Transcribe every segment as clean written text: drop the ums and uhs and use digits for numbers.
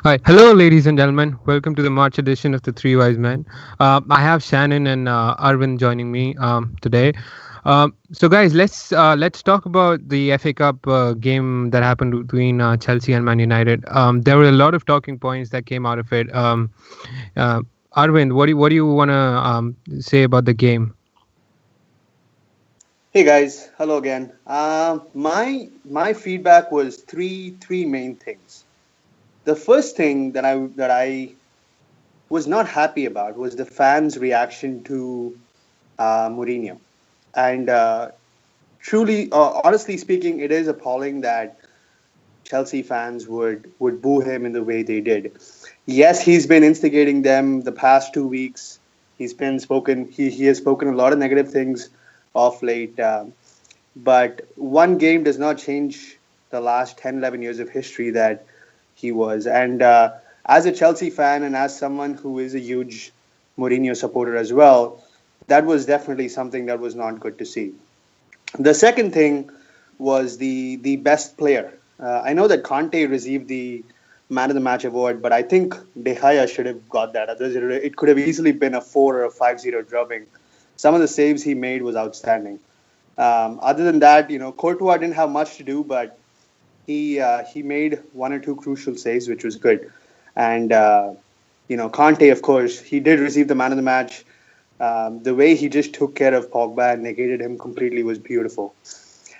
Hi, hello, ladies and gentlemen. Welcome to the March edition of the Three Wise Men. I have Shannon and Arvind joining me today. So, guys, let's talk about the FA Cup game that happened between Chelsea and Man United. There were a lot of talking points that came out of it. Uh, Arvind, what do you want to say about the game? Hey guys, hello again. My feedback was three main things. The first thing that I was not happy about was the fans' reaction to Mourinho, and truly, honestly speaking, it is appalling that Chelsea fans would boo him in the way they did. Yes, he's been instigating them the past 2 weeks. He has spoken a lot of negative things of late. But one game does not change the last 10, 11 years of history that he was. And as a Chelsea fan and as someone who is a huge Mourinho supporter as well, that was definitely something that was not good to see. The second thing was the best player. I know that Conte received the man of the match award, but I think De Gea should have got that. Otherwise, it could have easily been a 4 or a 5-0 drubbing. Some of the saves he made was outstanding. Other than that, Courtois didn't have much to do, but he made one or two crucial saves, which was good. And Conte, of course, he did receive the man of the match. The way he just took care of Pogba and negated him completely was beautiful.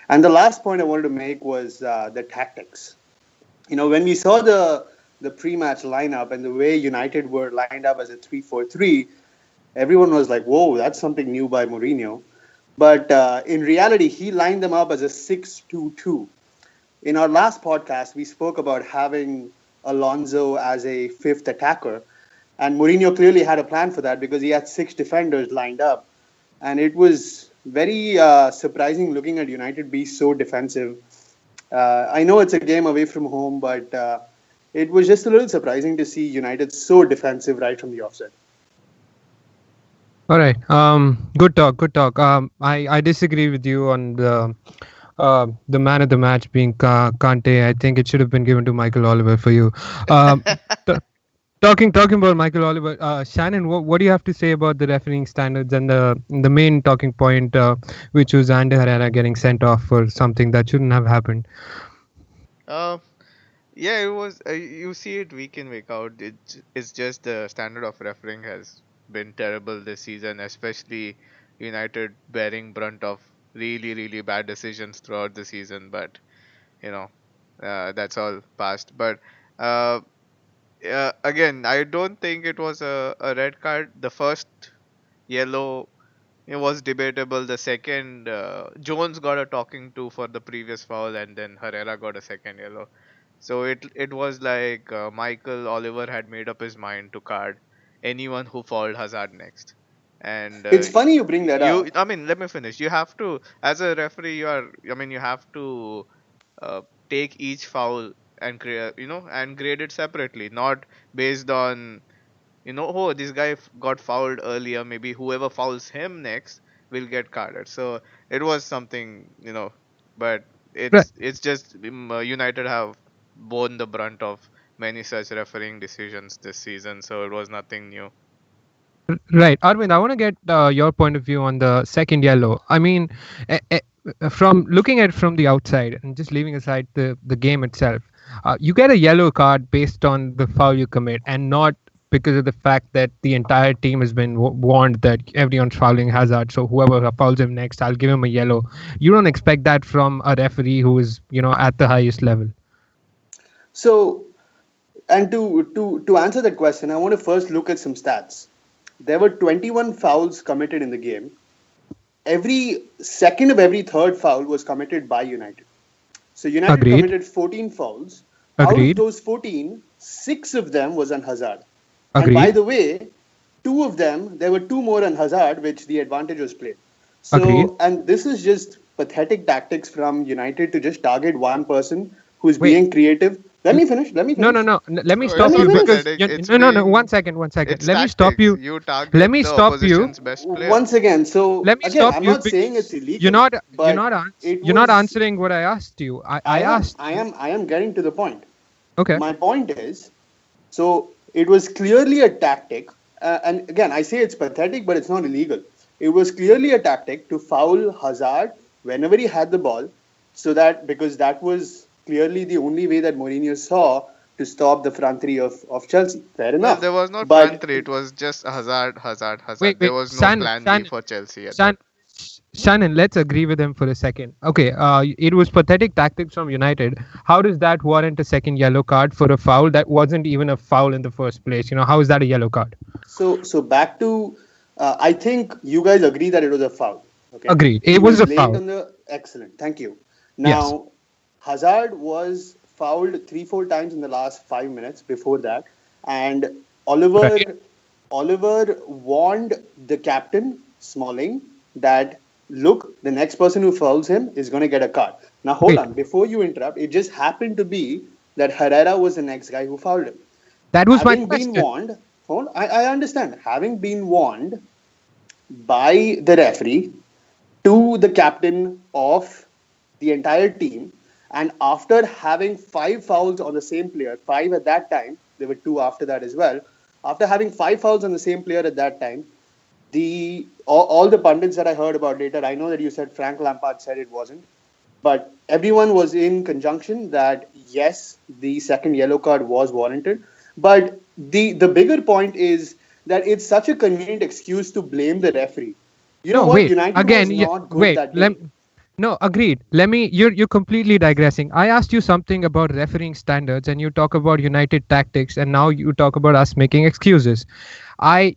And the last point I wanted to make was the tactics. When we saw the pre-match lineup and the way United were lined up as a 3-4-3, everyone was like, "Whoa, that's something new by Mourinho." But in reality, he lined them up as a 6-2-2. In our last podcast, we spoke about having Alonso as a fifth attacker. And Mourinho clearly had a plan for that because he had six defenders lined up. And it was very surprising looking at United be so defensive. I know it's a game away from home, but it was just a little surprising to see United so defensive right from the offset. All right. Good talk. Good talk. I disagree with you on the man of the match being Kante. I think it should have been given to Michael Oliver for you. Um, t- talking about Michael Oliver, Shannon, what do you have to say about the refereeing standards and the main talking point, which was Ander Herrera getting sent off for something that shouldn't have happened? Uh, yeah, it was. You see it week in week out. It's just the standard of refereeing has been terrible this season, especially United bearing brunt of really bad decisions throughout the season. But you know, that's all past. But uh, again, I don't think it was a red card. The first yellow, it was debatable. The second, Jones got a talking to for the previous foul, and then Herrera got a second yellow. So it was like Michael Oliver had made up his mind to card anyone who fouled Hazard next. And It's funny you bring that you, up. I mean, let me finish. You have to, as a referee, you have to uh, take each foul and and grade it separately, not based on oh, this guy got fouled earlier. Maybe whoever fouls him next will get carded. So it was something, but it's just United have borne the brunt of many such refereeing decisions this season. So it was nothing new. Right, Arvind, I want to get your point of view on the second yellow. I mean, from looking at it from the outside and just leaving aside the game itself, you get a yellow card based on the foul you commit, and not because of the fact that the entire team has been warned that everyone's fouling Hazard. So whoever fouls him next, I'll give him a yellow. You don't expect that from a referee who is, at the highest level. So, and to answer that question, I want to first look at some stats. There were 21 fouls committed in the game. Every second of every third foul was committed by United. So United Agreed. committed 14 fouls. Out of Agreed. those 14, six of them was on Hazard. And by Agreed. the way, two of them, there were two more on Hazard, which the advantage was played. Agreed. So, and this is just pathetic tactics from United to just target one person who's Wait. being creative. Let me finish. Let me No, no, finish. no. Let me No, stop it's Let me you not finish. because pathetic. It's no, no, no. being, 1 second, 1 second. it's Let me stop tactics. you. You Let target me the stop you. opposition's best player. Once again, so Let me again, stop I'm you not saying it's because illegal, but it you're not was. answering what I asked you. I I am. asked I you. am. I am getting to the point. Okay. My point is, So it was clearly a tactic. And again, I say it's pathetic, but it's not illegal. It was clearly a tactic to foul Hazard whenever he had the ball, so that because that was clearly the only way that Mourinho saw to stop the front three of Chelsea. Fair Well, enough. there was not front But three. It was just Hazard, Hazard, Wait, Hazard. There wait, was no Shannon, plan B Shannon, for Chelsea at that. Shan, Shannon, let's agree with him for a second. Okay, it was pathetic tactics from United. How does that warrant a second yellow card for a foul that wasn't even a foul in the first place? How is that a yellow card? so back to, I think you guys agree that it was a foul. Okay, Agreed. he It was was a late foul. on the excellent. Thank you. Yes. Now, Hazard was fouled 3-4 times in the last 5 minutes before that, and Oliver Right. Oliver warned the captain Smalling that look, the next person who fouls him is going to get a card. Now hold Wait, on, before you interrupt, it just happened to be that Herrera was the next guy who fouled him. that was my Having been question. warned, I understand. Having been warned by the referee to the captain of the entire team, and after having 5 fouls on the same player, 5 at that time, there were 2 after that as well. After having 5 fouls on the same player at that time, all the pundits that I heard about later, I know that you said Frank Lampard said it wasn't, but everyone was in conjunction that yes, the second yellow card was warranted. But the bigger point is that it's such a convenient excuse to blame the referee. You know No, what? wait. United was Again, yeah, not good wait. that day. No, agreed. You're completely digressing. I asked you something about refereeing standards, and you talk about United tactics, and now you talk about us making excuses.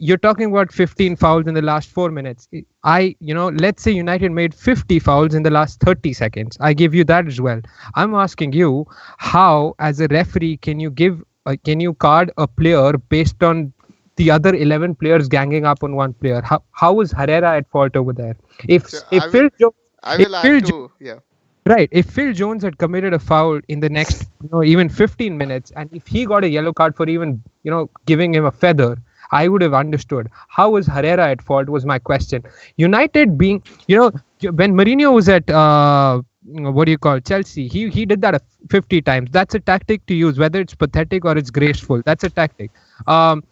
You're talking about 15 fouls in the last 4 minutes. Let's say United made 50 fouls in the last 30 seconds. I give you that as well. I'm asking you, how, as a referee, can you card a player based on the other 11 players ganging up on one player? How was Herrera at fault over there? If So if Phil Jones, I if will add Phil to yeah. right, if Phil Jones had committed a foul in the next, even 15 minutes, and if he got a yellow card for even, giving him a feather, I would have understood. How was Herrera at fault? Was my question. United being, when Mourinho was at what do you call Chelsea, he did that 50 times. That's a tactic to use, whether it's pathetic or it's graceful. That's a tactic. Um,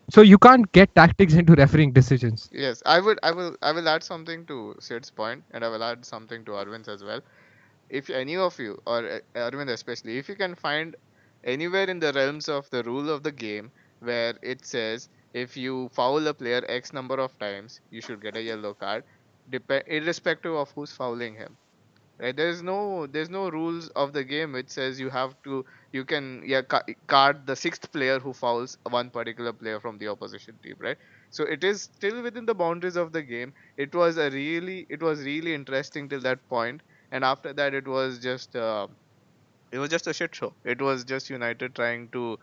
so you can't get tactics into refereeing decisions. Yes, I will add something to Sid's point, and I will add something to Arvind's as well. If any of you, or Arvind especially, if you can find anywhere in the realms of the rule of the game where it says if you foul a player X number of times, you should get a yellow card, irrespective of who's fouling him. Right? There's no rules of the game which says you can card the sixth player who fouls one particular player from the opposition team, right? So it is still within the boundaries of the game. It was really interesting till that point, and after that it was just a shit show. It was just United trying to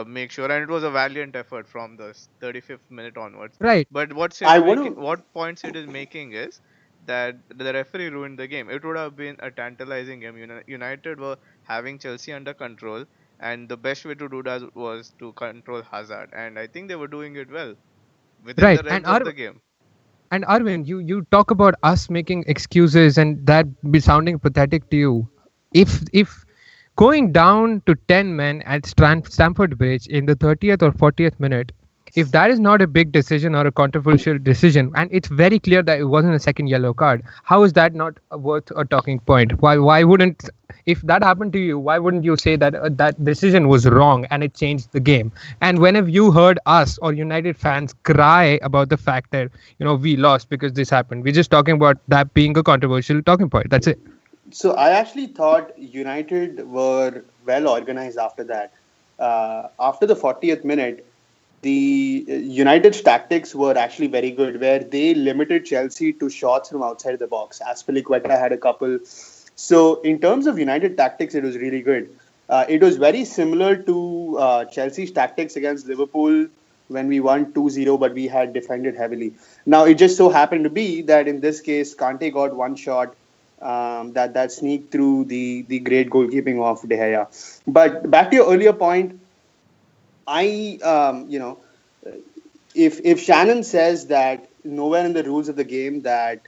make sure, and it was a valiant effort from the 35th minute onwards. Right. But I want to. what points it is making is that the referee ruined the game. It would have been a tantalizing game. United were having Chelsea under control, and the best way to do that was to control Hazard, and I think they were doing it well within Right. the realms of the game. And Arvind, you talk about us making excuses and that be sounding pathetic to you. If going down to 10 men at Stamford Bridge in the 30th or 40th minute, if that is not a big decision or a controversial decision, and it's very clear that it wasn't a second yellow card, how is that not worth a talking point? Why wouldn't, if that happened to you, why wouldn't you say that that decision was wrong and it changed the game? And whenever you heard us or United fans cry about the fact that we lost because this happened, we're just talking about that being a controversial talking point. That's it. So I actually thought United were well organized after that. After the 40th minute, the United's tactics were actually very good, where they limited Chelsea to shots from outside the box. Aspilicueta had a couple. So in terms of United tactics, it was really good. It was very similar to Chelsea's tactics against Liverpool when we won 2-0, but we had defended heavily. Now, it just so happened to be that in this case, Kante got one shot that sneaked through the great goalkeeping of De Gea. But back to your earlier point, if Shannon says that nowhere in the rules of the game that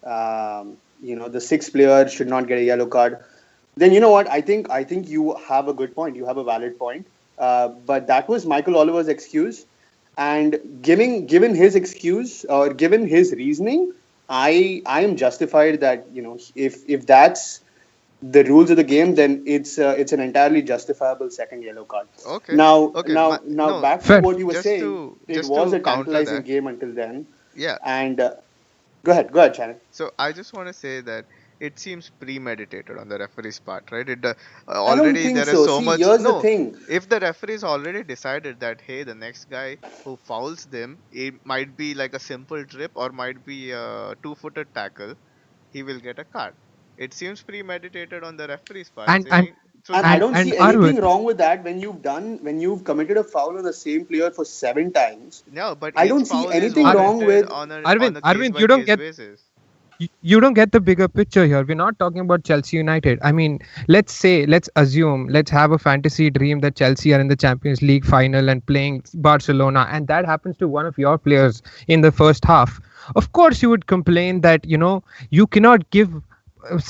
the sixth player should not get a yellow card, then you know what? I think you have a good point. You have a valid point. but that was Michael Oliver's excuse. And given his excuse or given his reasoning, I am justified that if that's the rules of the game, then it's an entirely justifiable second yellow card. Okay. Now Okay. now now No, back to Fair. what you were just saying. to It just was to a counter tantalizing that. game until then, Yeah. and go ahead, Shannon. So I just want to say that it seems premeditated on the referee's part, right? I don't Already think there is so. so See, much. here's the No, thing. if the referee's already decided that hey, the next guy who fouls them, it might be like a simple trip or might be a two-footed tackle, he will get a card. It seems premeditated on the referee's part, And and saying so. And I don't and see Arvind, anything wrong with that when you've committed a foul on the same player for 7 times. No, but I each don't see foul is anything wrong warranted with. on Arvind, a case Arvind, by case basis. you don't get the bigger picture here. We're not talking about Chelsea United. I mean, let's assume, let's have a fantasy dream that Chelsea are in the Champions League final and playing Barcelona, and that happens to one of your players in the first half. Of course, you would complain that you cannot give.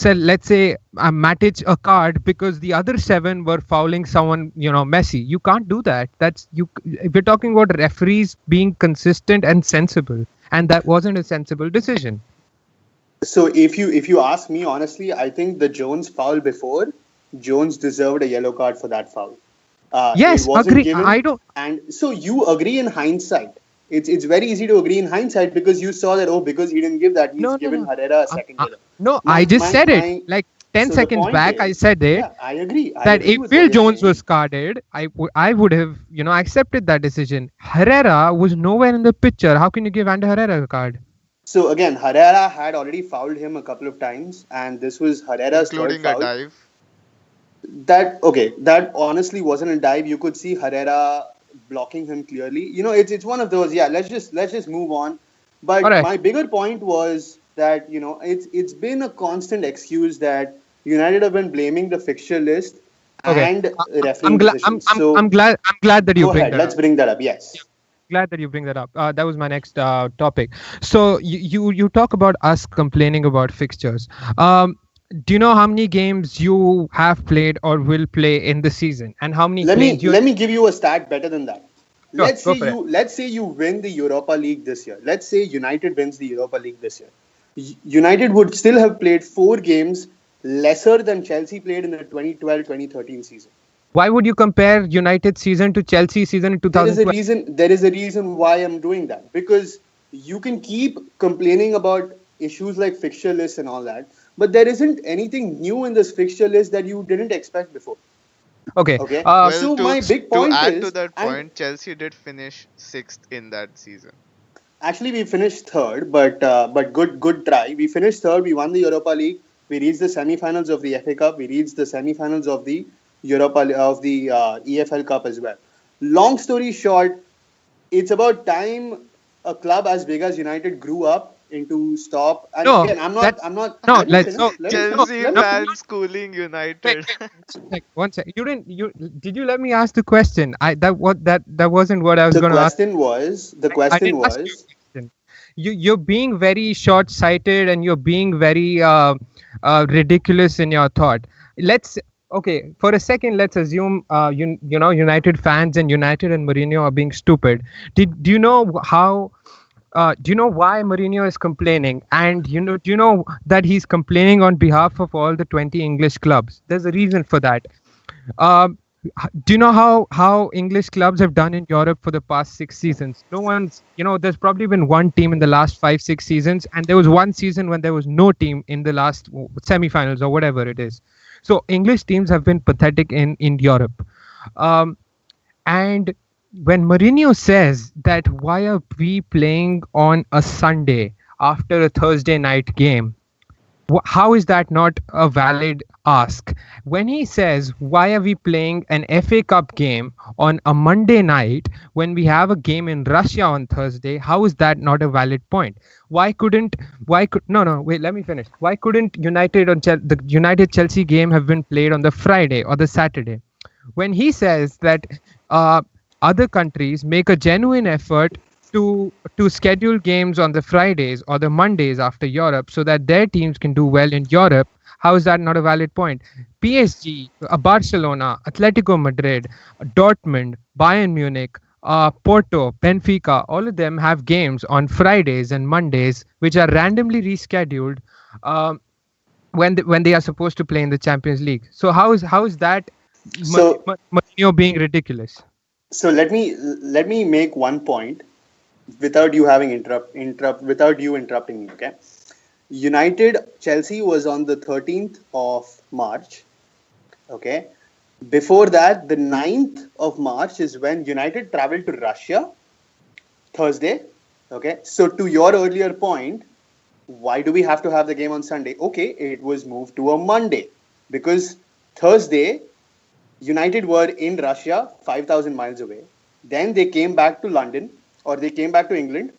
Let's say Matic a card because the other 7 were fouling someone, Messi. You can't do that. That's you. We're talking about referees being consistent and sensible, and that wasn't a sensible decision. So if you ask me honestly, I think the Jones foul before, Jones deserved a yellow card for that foul. It Yes, wasn't agree. given, I don't. and so you agree in hindsight. It's very easy to agree in hindsight because you saw that, because he didn't give that, he's No, no, given no. Herrera a second yellow. No, My I just my said it. my. Like 10 So the seconds point back, I is, said it yeah, I agree. I that agree if with Phil what you're Jones saying. was carded, I would have, accepted that decision. Herrera was nowhere in the picture. How can you give Ander Herrera a card? So again, Herrera had already fouled him a couple of times, and this was Herrera's third Including a foul. dive. That honestly wasn't a dive. You could see Herrera blocking him clearly. It's one of those. Yeah, let's just move on. All But right. my bigger point was that it's been a constant excuse that United have been blaming the fixture list Okay. and I'm refereeing glad. decisions. I'm So glad that you go bring ahead, that let's up. bring that up. Yes. Glad that you bring that up. That was my next topic. So you talk about us complaining about fixtures. Do you know how many games you have played or will play in the season, and how many Let me games you? let me give you a stat better than that. Sure, Let's go say for it. you win the Europa League this year. Let's say United wins the Europa League this year. United would still have played 4 games lesser than Chelsea played in the 2012-2013 season. Why would you compare United season to Chelsea season in There is a 2012? reason. There is a reason why I'm doing that, because you can keep complaining about issues like fixture lists and all that, but there isn't anything new in this fixture list that you didn't expect before. Okay. Okay. Well, So to my big to point add to is, that and point, Chelsea did finish 6th in that season. actually we finished third, but good try. We finished third. We won the Europa League. We reached the semi-finals of the FA Cup. We reached the semi-finals of the EFL Cup as well. Long story short, it's about time a club as big as United grew up into stop. And No, again, I'm not. that's I'm not. no. Let me Let's finish. no. Let me finish. Chelsea Let me fans finish. schooling Wait, United. like 1 second. You didn't. You did you let me ask the question? That wasn't what I was The going to ask. question was. The I question didn't ask you a was. question. You're being very short-sighted and you're being very ridiculous in your thought. Let's Okay, for a second. Let's assume United fans and United and Mourinho are being stupid. Do you know how? Do you know why Mourinho is complaining? And do you know that he's complaining on behalf of all the 20 English clubs? There's a reason for that. Um, do you know how English clubs have done in Europe for the past 6 seasons? No one's, there's probably been one team in the last 5, 6 seasons, and there was one season when there was no team in the last semi-finals or whatever it is. So English teams have been pathetic in Europe. Um, and when Mourinho says that why are we playing on a Sunday after a Thursday night game, how is that not a valid ask? When he says, why are we playing an FA Cup game on a Monday night when we have a game in Russia on Thursday, how is that not a valid point? No, wait, let me finish. Why couldn't the United Chelsea game have been played on the Friday or the Saturday? When he says that other countries make a genuine effort to schedule games on the Fridays or the Mondays after Europe so that their teams can do well in Europe, how is that not a valid point? PSG, Barcelona, Atletico Madrid, Dortmund, Bayern Munich, Porto, Benfica, all of them have games on Fridays and Mondays, which are randomly rescheduled um, when they are supposed to play in the Champions League. So how is that So Mourinho being ridiculous? so let me make one point without you having interrupt without you interrupting me. Okay, United Chelsea was on the 13th of March. Okay, before that, the 9th of March is when United traveled to Russia Thursday. Okay, so to your earlier point, why do we have to have the game on Sunday? Okay, it was moved to a Monday because Thursday United were in Russia, 5,000 miles away. Then they came back to London or they came back to England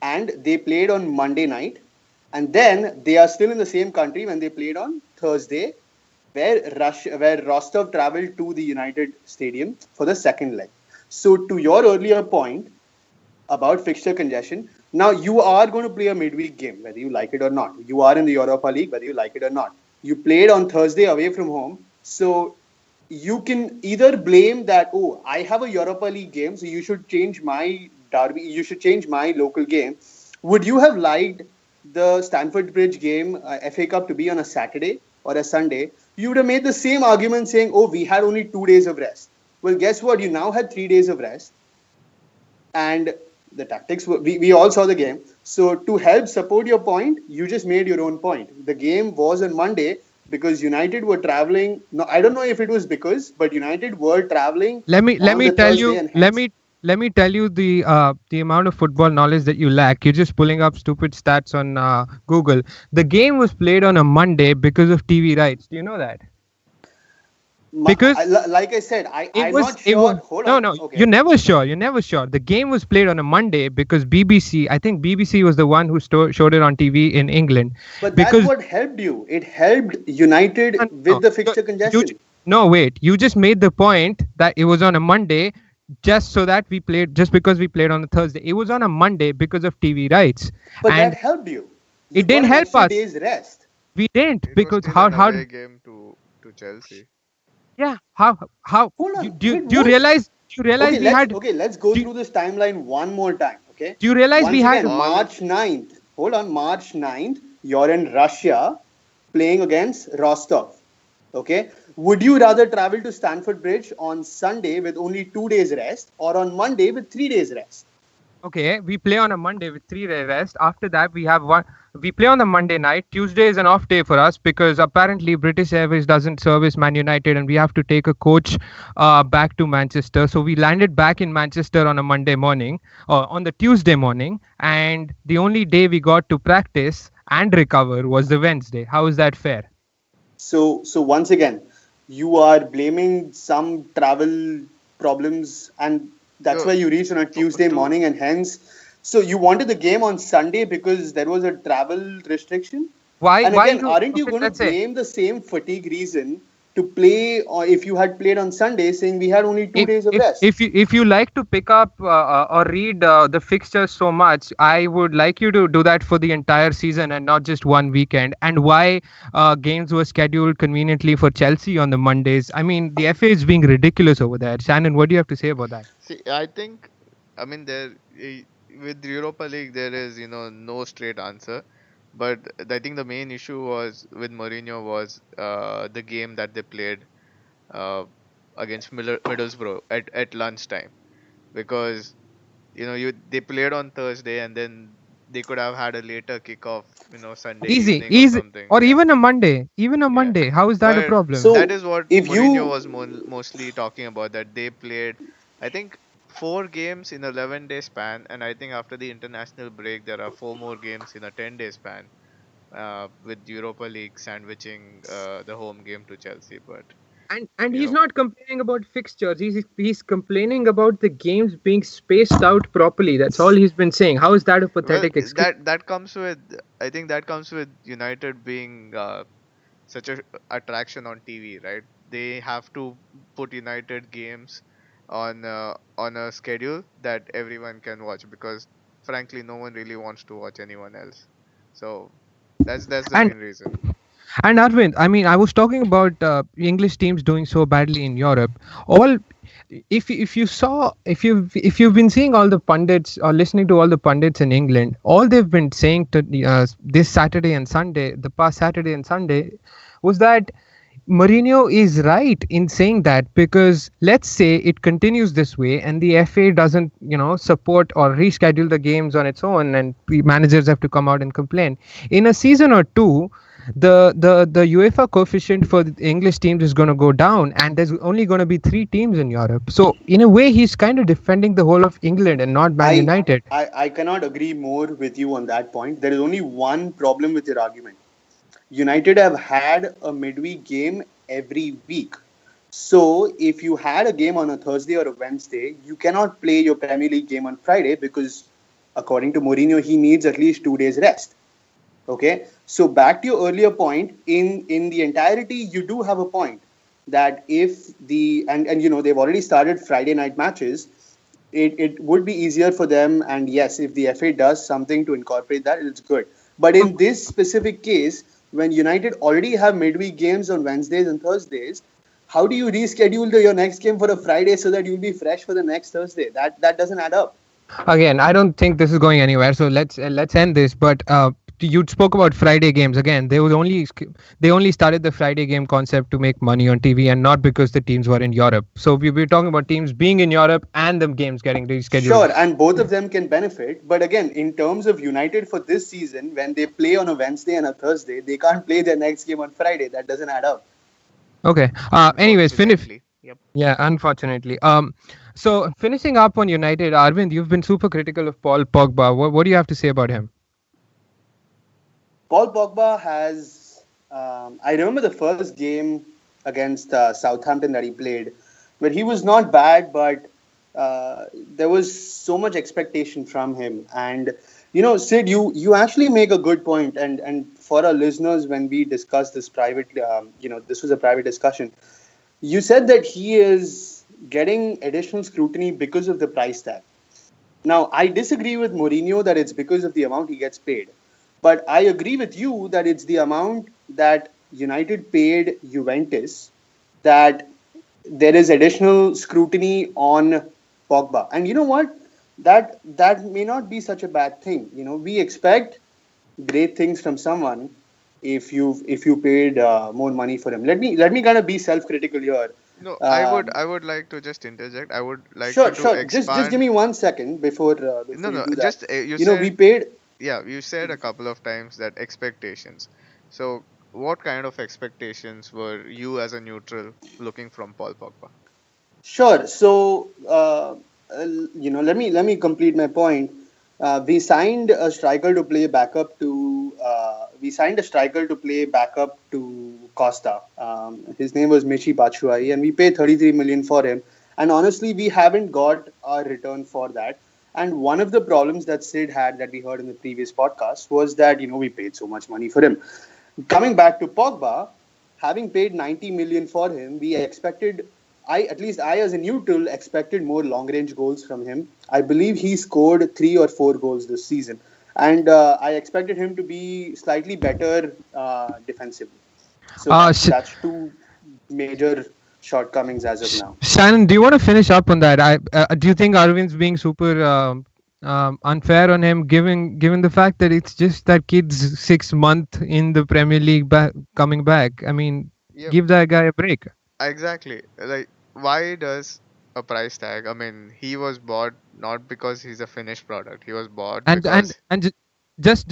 and they played on Monday night. And then they are still in the same country when they played on Thursday, where Rostov traveled to the United Stadium for the second leg. So to your earlier point about fixture congestion, now you are going to play a midweek game, whether you like it or not. You are in the Europa League, whether you like it or not. You played on Thursday away from home, so you can either blame that, oh, I have a Europa League game, so you should change my derby, you should change my local game. Would you have liked the Stamford Bridge game, FA Cup, to be on a Saturday or a Sunday? You would have made the same argument saying, oh, we had only 2 days of rest. Well, guess what? You now had 3 days of rest, and the tactics were, we all saw the game. So to help support your point, you just made your own point. The game was on Monday because United were traveling. No, I don't know if it was because, but United were traveling Let on me the tell Thursday, you and let hence me let me tell you the amount of football knowledge that you lack. You're just pulling up stupid stats on Google. The game was played on a Monday because of TV rights. Do you know that? Because like I said, it I'm not was it was sure. Hold no on. no Okay. you're never sure the game was played on a Monday because BBC, I think BBC was the one who showed it on TV in England But that's because what helped you. It helped United with no, the no, fixture you congestion. no wait, you just made the point that it was on a Monday just so that we played, just because we played on a Thursday. It was on a Monday because of TV rights, But that and helped you. You it got didn't an help extra us. day's rest. We didn't, It was because still an how away game to Chelsea. yeah how Hold you, on. Wait, do you what? realize Okay, we had let's go do, through this timeline one more time. Okay. do you realize we Once had again, All it March 9th. Hold on, March 9th, you're in Russia playing against Rostov. Okay. Would you rather travel to Stanford Bridge on Sunday with only 2 days rest or on Monday with 3 days rest? Okay, we play on a Monday with 3 day rest. After that, we have one. We play on the Monday night. Tuesday is an off day for us because apparently British Airways doesn't service Man United, and we have to take a coach back to Manchester. So we landed back in Manchester on a Monday morning, or on the Tuesday morning, and the only day we got to practice and recover was the Wednesday. How is that fair? So once again, you are blaming some travel problems, and that's no why you reached on a Tuesday to morning, and hence, so you wanted the game on Sunday because there was a travel restriction. Why? And Why again, you? aren't you Okay, going to let's say. blame the same fatigue reason to play, or if you had played on Sunday, saying we had only two if days of if rest? if you like to pick up or read the fixtures so much, I would like you to do that for the entire season and not just one weekend. And why games were scheduled conveniently for Chelsea on the Mondays? I mean, the FA is being ridiculous over there. Shannon, what do you have to say about that? see. I think, I mean, with Europa League there is no straight answer, but I think the main issue was with Mourinho was the game that they played uh, against Middlesbrough at lunchtime, because you they played on Thursday and then they could have had a later kickoff, Sunday Easy, evening or easy, something. or Yeah, even a Monday, yeah. How is that a But problem? that So is what if Mourinho you was mostly talking about. That they played, I think, 4 games in a 11-day span, and I think after the international break there are 4 more games in a 10-day span. With Europa League sandwiching the home game to Chelsea, but And you he's know not complaining about fixtures. He's complaining about the games being spaced out properly. That's all he's been saying. How is that a Well, pathetic excuse? that comes with, I think that comes with United being such a attraction on TV, right? They have to put United games on a schedule that everyone can watch, because frankly no one really wants to watch anyone else. So that's the And main reason. And Arvind, I mean, I was talking about English teams doing so badly in Europe. All, if you saw, if you've been seeing all the pundits or listening to all the pundits in England, all they've been saying to this Saturday and Sunday, the past Saturday and Sunday, was that Mourinho is right in saying that, because let's say it continues this way and the FA doesn't, support or reschedule the games on its own, and managers have to come out and complain. In a season or two, the UEFA coefficient for the English teams is going to go down, and there's only going to be 3 teams in Europe. So in a way, he's kind of defending the whole of England and not Man I, United. I cannot agree more with you on that point. There is only one problem with your argument. United have had a midweek game every week. So if you had a game on a Thursday or a Wednesday, you cannot play your Premier League game on Friday because, according to Mourinho, he needs at least 2 days rest. Okay, so back to your earlier point, in the entirety, you do have a point that if the and they've already started Friday night matches, it would be easier for them. And yes, if the FA does something to incorporate that, it's good. But in this specific case, when United already have midweek games on Wednesdays and Thursdays, how do you reschedule your next game for a Friday so that you'll be fresh for the next Thursday? That doesn't add up. Again, I don't think this is going anywhere. So let's end this. But you spoke about Friday games again. They only started the Friday game concept to make money on TV, and not because the teams were in Europe. So we're talking about teams being in Europe and the games getting rescheduled. Sure, and both of them can benefit. But again, in terms of United for this season, when they play on a Wednesday and a Thursday, they can't play their next game on Friday. That doesn't add up. Okay. Anyways, finish. Unfortunately. Yep. Yeah, unfortunately. So finishing up on United, Arvind, you've been super critical of Paul Pogba. What do you have to say about him? Paul Pogba has. I remember the first game against Southampton that he played, where he was not bad, but there was so much expectation from him. And Sid, you actually make a good point. And for our listeners, when we discussed this privately, this was a private discussion. You said that he is getting additional scrutiny because of the price tag. Now, I disagree with Mourinho that it's because of the amount he gets paid. But I agree with you that it's the amount that United paid Juventus that there is additional scrutiny on Pogba. And you know what? That may not be such a bad thing. We expect great things from someone if you paid more money for him. Let me kind of be self-critical here. No, Um, I would like to just interject. I would like you sure, to sure. Just give expand. me 1 second No, before you no, do that. just you We said, paid. yeah, you said a couple of times that expectations. So, what kind of expectations were you as a neutral looking from Paul Pogba? Sure. So, let me complete my point. We signed a striker to play backup to. We signed a striker to play backup to Costa. His name was Michi Batshuayi, and we paid 33 million for him. And honestly, we haven't got a return for that. And one of the problems that Sid had that we heard in the previous podcast was that we paid so much money for him. Coming back to Pogba, having paid 90 million for him, we expected, at least I as a neutral, expected more long range goals from him. I believe he scored 3 or 4 goals this season. And I expected him to be slightly better defensively. So that's two major shortcomings as of now. Shannon, do you want to finish up on that? Do you think Arvind's being super unfair on him, given the fact that it's just that kid's 6 month in the Premier League coming back? I mean, Yep, give that guy a break. exactly. Like, why does a price tag? I mean, he was bought not because he's a finished product. He was bought And and because, and just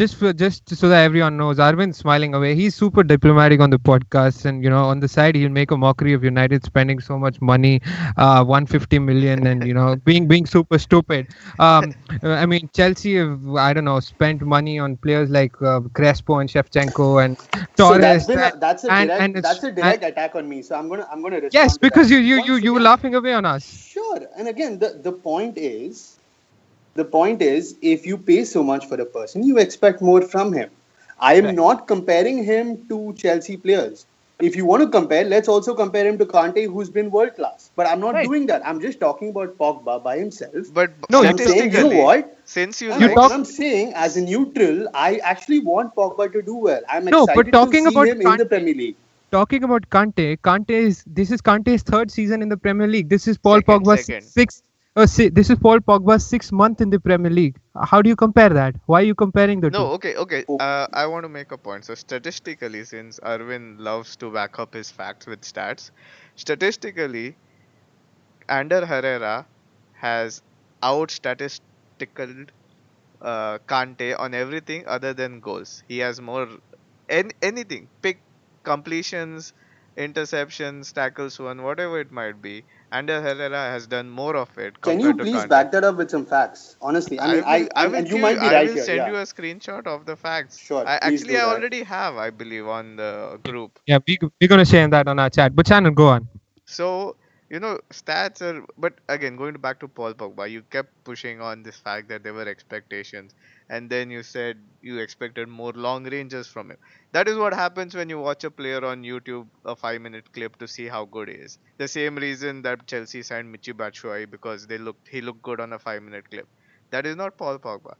so that everyone knows, Arvind's smiling away. He's super diplomatic on the podcast, and on the side he'll make a mockery of United spending so much money, 150 million, and being super stupid. I mean, Chelsea have, I don't know, spent money on players like Crespo and Shevchenko and So that's Torres, been that's a and direct it's that's a direct attack on me. So I'm gonna yes, respond to because that. you were laughing away on us. Sure. And again, the point is, if you pay so much for a person, you expect more from him. I am Right. not comparing him to Chelsea players. if you want to compare, let's also compare him to Kante, who's been world class. But I'm not Right. doing that. I'm just talking about Pogba by himself. But No, And you I'm saying, you know statistically, what? since you you like, And talk. I'm saying, as a neutral, I actually want Pogba to do well. I'm No, but excited to talking see about him in the Kante. Premier League. Talking about this is Kante's third season in the Premier League. This is Paul second, Pogba's second. this is Paul Pogba's 6th month in the Premier League. How do you compare that? Why are you comparing the No, two? okay. Oh, I want to make a point. So statistically, since Arvin loves to back up his facts with stats, statistically, Ander Herrera has out statistical Kante on everything other than goals. He has more anything. Pick completions, interceptions, tackles won, whatever it might be. Ander Herrera has done more of it can you compared to please Kante. back that up with some facts? Honestly, I mean, and you might be I right will here. send Yeah, you a screenshot of the facts. sure. I Please actually do I that. already have, I believe, on the group. Yeah, we're gonna share that on our chat. But Shannon, go on. So, stats are. But again, going back to Paul Pogba, you kept pushing on this fact that there were expectations, and then you said you expected more long ranges from him. That is what happens when you watch a player on YouTube, a 5 minute clip to see how good he is. The same reason that Chelsea signed Michi Batshuayi because he looked good on a 5 minute clip. That is not Paul Pogba.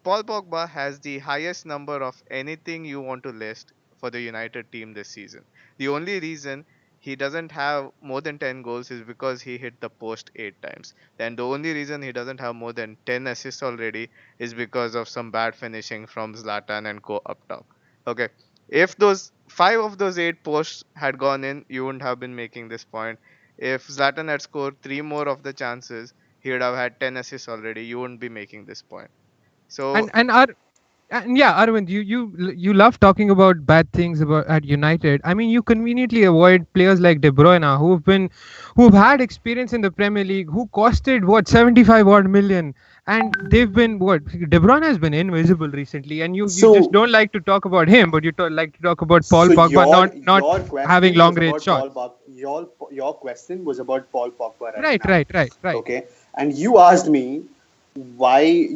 Paul Pogba has the highest number of anything you want to list for the United team this season. The only reason he doesn't have more than 10 goals is because he hit the post 8 times. And the only reason he doesn't have more than 10 assists already is because of some bad finishing from Zlatan and co up top. Okay. If those 5 of those 8 posts had gone in, you wouldn't have been making this point. If Zlatan had scored 3 more of the chances, he would have had 10 assists already. You wouldn't be making this point. So And yeah, Arvind, you love talking about bad things about at United. I mean, you conveniently avoid players like De Bruyne, who've had experience in the Premier League, who costed what 75 odd million, and they've been what De Bruyne has been invisible recently, and you just So, don't like to talk about him, but like to talk about Paul so Pogba not your having question long was range about Paul shots. Pogba. Your question was about Paul Pogba right Right, now. right, right, right, Okay, and you asked me why,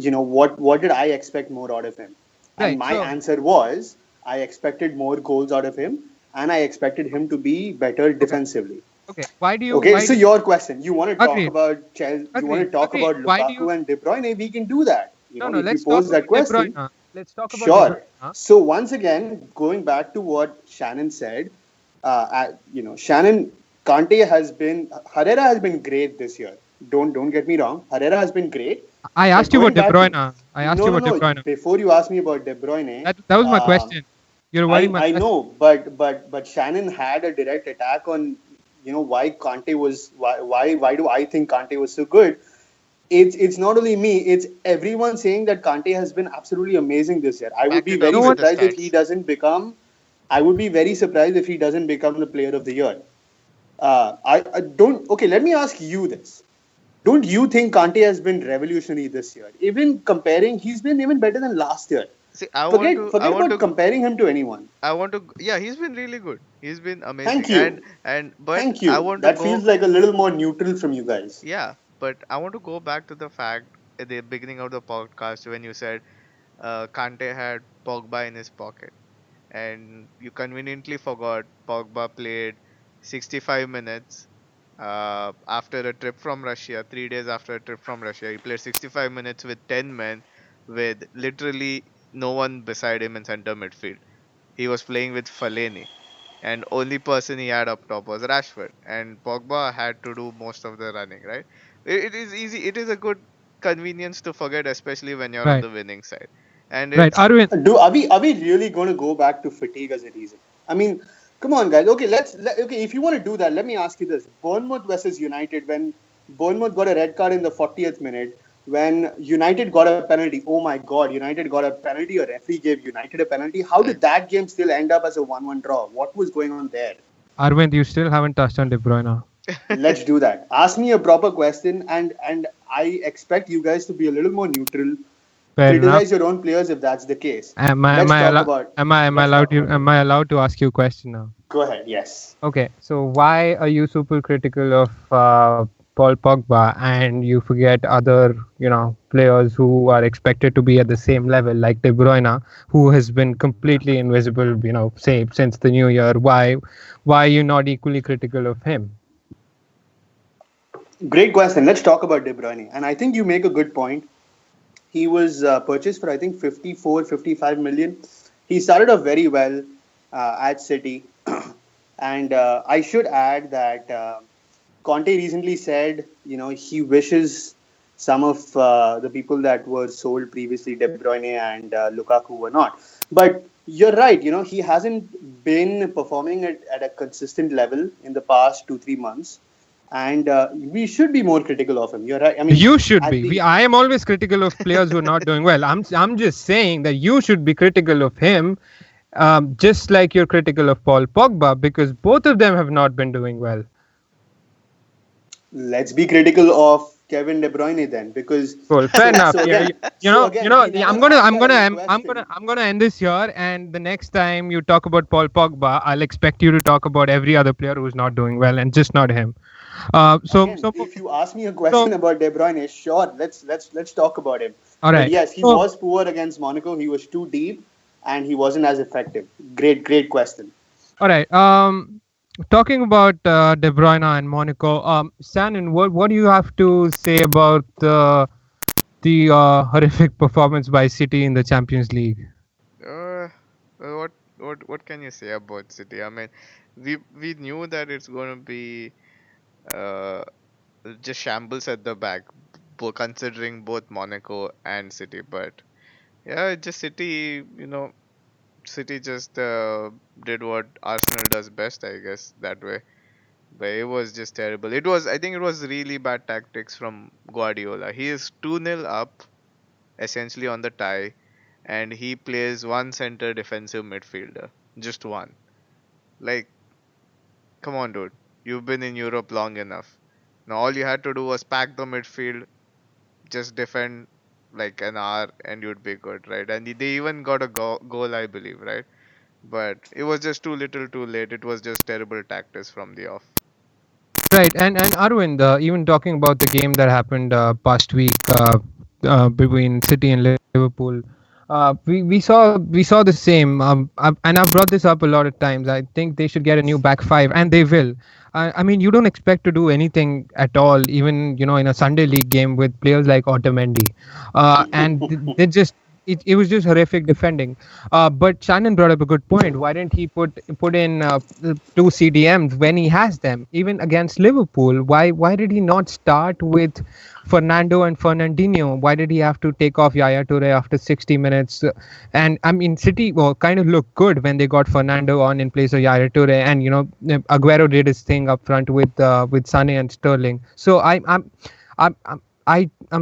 what did I expect more out of him? And right. my So answer was I expected more goals out of him, and I expected him to be better okay, defensively. okay. Why do you Okay, why so do you, your question, you want to talk agreed, about Chelsea, you want to talk agreed. about Why do you Lukaku and De Bruyne? We can do that. No, no. If you Let's talk pose that about De question, Bruyne. Let's talk about De sure. Bruyne. So once again, going back to what Shannon said, Shannon Kante Herrera has been great this year. Don't get me wrong. Herrera has been great. I But asked you going about De back to Bruyne. I asked no you no about De no. Bruyne. Before you ask me about De Bruyne, That was my um, question. You're avoiding my I question. know, but Shannon had a direct attack on why Kante was why do I think Kante was so good? It's not only me, it's everyone saying that Kante has been absolutely amazing this year. I would back be it very up No with one. the surprised if he stats. doesn't become. I would be very surprised if he doesn't become the player of the year. I don't. Okay, let me ask you this. Don't you think Kante has been revolutionary this year? Even comparing, he's been even better than last year. See, Forget about comparing him to anyone. yeah, he's been really good. He's been Thank amazing. you. But Thank I you. want to That feels go, like a little more neutral from you guys. yeah, but I want to go back to the fact at the beginning of the podcast when you said Kante had Pogba in his pocket, and you conveniently forgot Pogba played 65 minutes after a trip from Russia, 3 days after a trip from Russia. He played 65 minutes with 10 men, with literally no one beside him in center midfield. He was playing with Fellaini, and only person he had up top was Rashford, and Pogba had to do most of the running. Right? It is easy. It is a good convenience to forget, especially when you're on Right, the winning side. And right. it's Arvind, Do are we really going to go back to fatigue as a reason? I mean, come on, guys. Okay, okay. If you want to do that, let me ask you this: Bournemouth versus United. When Bournemouth got a red card in the 40th minute, when United got a penalty. Oh my God! United got a penalty. A referee gave United a penalty. How uh, did that game still end up as a 1-1 draw? What was going on there? Arvind, you still haven't touched on De Bruyne. Let's do that. Ask me a proper question, and I expect you guys to be a little more neutral. Fair enough. Criticize your own players if that's the case. Am I Let's am I talk allowed? about. Am I Let's allowed talk to? about Am it. I allowed to ask you a question now? Go ahead. Yes. Okay. So why are you super critical of Paul Pogba and you forget other, players who are expected to be at the same level, like De Bruyne, who has been completely invisible, say since the new year. Why are you not equally critical of him? Great question. Let's talk about De Bruyne. And I think you make a good point. He was purchased for, I think, 54, 55 million. He started off very well at City. And I should add that Conte recently said, he wishes some of the people that were sold previously, De Bruyne and Lukaku, were not. But you're right, he hasn't been performing at a consistent level in the past 2, 3 months. And we should be more critical of him. You're right. I mean, You should at be. the I am always critical of players who are not doing well. I'm just saying that you should be critical of him, just like you're critical of Paul Pogba, because both of them have not been doing well. let's be critical of Kevin De Bruyne then, because Cool. Fair enough. so Yeah, again, you know, we never I'm gonna, I'm answered gonna, any I'm question. gonna end this here. And the next time you talk about Paul Pogba, I'll expect you to talk about every other player who's not doing well, and just not him. Uh, so, Again, so, if you ask me a so, question about De Bruyne, sure, let's talk about him. all But right. yes, he So, was poor against Monaco. He was too deep, and he wasn't as effective. Great question. all right. Talking about De Bruyne and Monaco, Shannon, what do you have to say about the horrific performance by City in the Champions League? Uh, what can you say about City? I mean, we knew that it's going to be uh just shambles at the back, considering both Monaco and City. But yeah, just City, City just did what Arsenal does best, I guess, that way. But it was just terrible. I think it was really bad tactics from Guardiola. He is 2-0 up, essentially on the tie, and he plays one center defensive midfielder. Just one. Like, come on, dude. You've been in Europe long enough. Now, all you had to do was pack the midfield, just defend like an hour, and you'd be good, right? And they even got a goal, I believe, right? But it was just too little too late. It was just terrible tactics from the off. Right, and Arvind, even talking about the game that happened past week between City and Liverpool, we saw the same. And I've brought this up a lot of times. I think they should get a new back five, and they will. I mean, you don't expect to do anything at all, even in a Sunday league game with players like Otamendi, and they just. It was just horrific defending. But Shannon brought up a good point. Why didn't he put in two CDMs when he has them? Even against Liverpool, why did he not start with Fernando and Fernandinho? Why did he have to take off Yaya Toure after 60 minutes? And I mean, City kind of looked good when they got Fernando on in place of Yaya Toure, and Aguero did his thing up front with Sané and Sterling. So I'm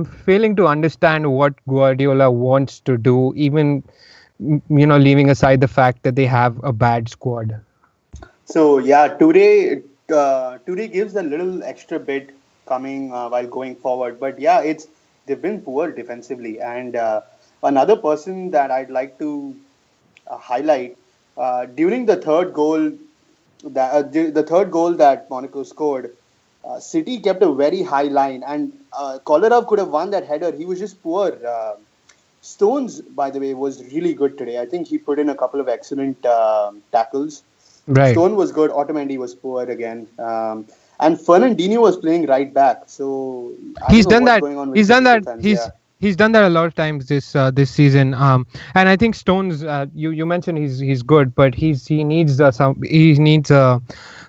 failing to understand what Guardiola wants to do, even leaving aside the fact that they have a bad squad. So yeah, today gives a little extra bit coming while going forward. But yeah, they've been poor defensively. And another person that I'd like to highlight during the third goal that Monaco scored, City kept a very high line, and Kolarov could have won that header. He was just poor. Stones, by the way, was really good today. I think he put in a couple of excellent tackles. Right. Stone was good. Otamendi was poor again. And Fernandinho was playing right back. So I He's don't know done what's that. going on with He's done City that. defense. He's Yeah. he's done that a lot of times this season. And I think Stones. You mentioned he's good, but he needs a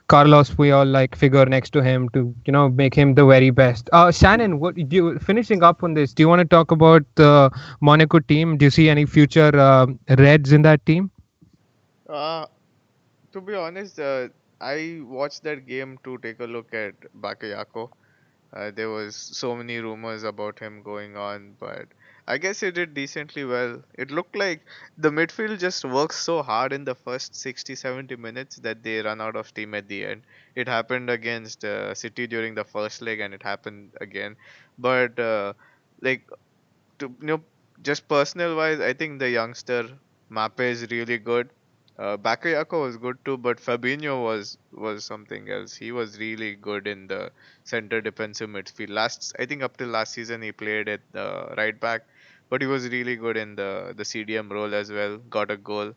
Carlos Puyol like figure next to him to make him the very best. Shannon, what do you finishing up on this? Do you want to talk about the Monaco team? Do you see any future Reds in that team? Uh, to be honest, I watched that game to take a look at Bakayako. There was so many rumors about him going on, but I guess he did decently well. It looked like the midfield just works so hard in the first 60, 70 minutes that they run out of steam at the end. It happened against City during the first leg, and it happened again. But like to just personal wise, I think the youngster Mape is really good. Bakayoko was good too, but Fabinho was something else. He was really good in the center defensive midfield. I think up till last season he played at the right back, but he was really good in the CDM role as well. Got a goal.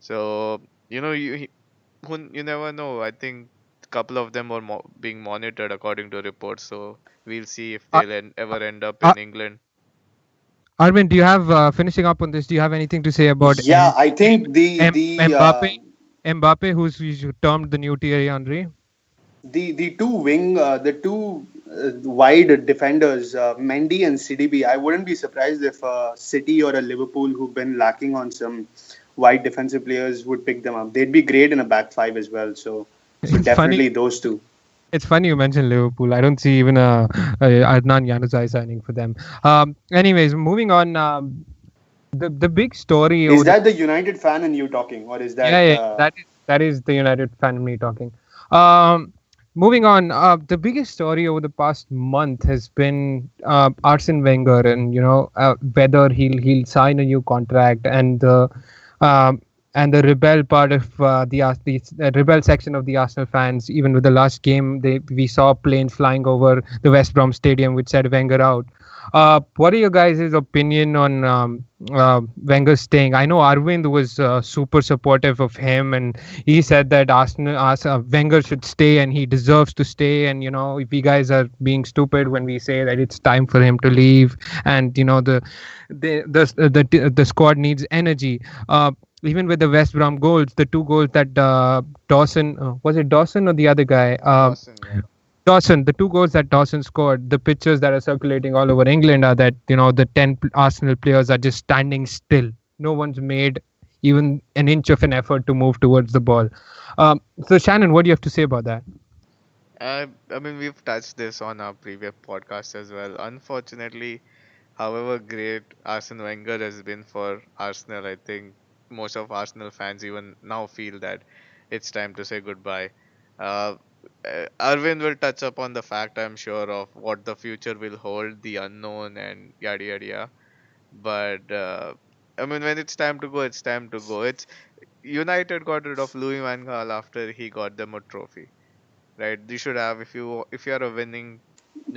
So you never know. I think a couple of them were being monitored according to reports. So we'll see if Ar- they'll ever end up Ar- in England. Arvind, do you have finishing up on this? Do you have anything to say about Yeah, I think Mbappe? Mbappe, who's termed the new Thierry Henry. the two wide defenders, Mendy and CDB. I wouldn't be surprised if City or a Liverpool who've been lacking on some wide defensive players would pick them up. They'd be great in a back five as well. So It's funny. definitely those two. It's funny you mentioned Liverpool. I don't see even a Adnan Januzaj signing for them. Anyways, moving on. The big story. Is that the United fan in you talking, or is that? Yeah, that is the United fan in me talking. Um, Moving on. The biggest story over the past month has been Arsene Wenger, and whether he'll sign a new contract, um, and the rebel part of the rebel section of the Arsenal fans. Even with the last game, we saw planes flying over the West Brom Stadium, which said Wenger out. What are your guys' opinion on Wenger staying? I know Arvind was super supportive of him, and he said that Wenger should stay and he deserves to stay. And if you guys are being stupid when we say that it's time for him to leave, and the squad needs energy. Even with the West Brom goals, the two goals that Dawson, was it Dawson or the other guy? Awesome, yeah. Dawson, the two goals that Dawson scored, the pictures that are circulating all over England are that the 10 Arsenal players are just standing still. No one's made even an inch of an effort to move towards the ball. So Shannon, what do you have to say about that? I mean, we've touched this on our previous podcast as well. Unfortunately, however great Arsene Wenger has been for Arsenal, I think most of Arsenal fans even now feel that it's time to say goodbye. Uh, Arvind will touch upon the fact, I'm sure, of what the future will hold, the unknown, and yada yada yada. But I mean, when it's time to go, it's time to go. It's United got rid of Louis Van Gaal after he got them a trophy, right? You should have, if you are a winning,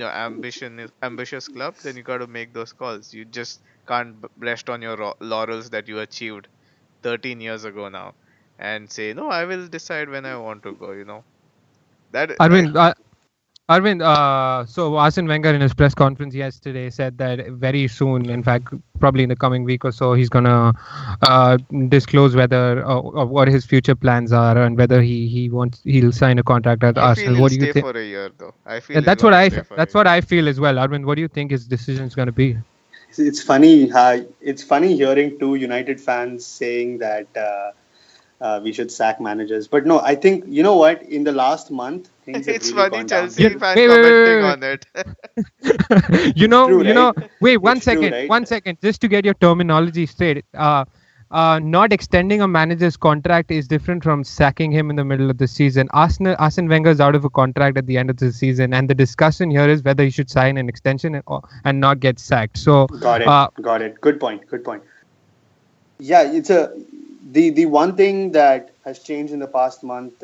ambitious club, then you got to make those calls. You just can't rest on your laurels that you achieved 13 years ago now, and say no, I will decide when I want to go. That Arvind, so Arsene Wenger in his press conference yesterday said that very soon, in fact, probably in the coming week or so, he's gonna disclose whether or what his future plans are and whether he'll sign a contract at I feel Arsenal. he'll What do you stay think? for a year though. I feel Yeah, he's that's what gonna I stay for a that's year. what I feel as well. Arvind, what do you think his decision is gonna be? It's funny. It's funny hearing two United fans saying that we should sack managers. But no, I think you know what? In the last month, things have It's really funny gone Yeah, downhill. Chelsea fan wait, wait, commenting wait, on it. wait. It's true, right? Wait, one It's true, second, right? one second, just to get your terminology straight. Not extending a manager's contract is different from sacking him in the middle of the season. Arsene Wenger is out of a contract at the end of the season, and the discussion here is whether he should sign an extension and not get sacked. So, Got it. uh, Got it. Good point. Good point. Yeah, the one thing that has changed in the past month.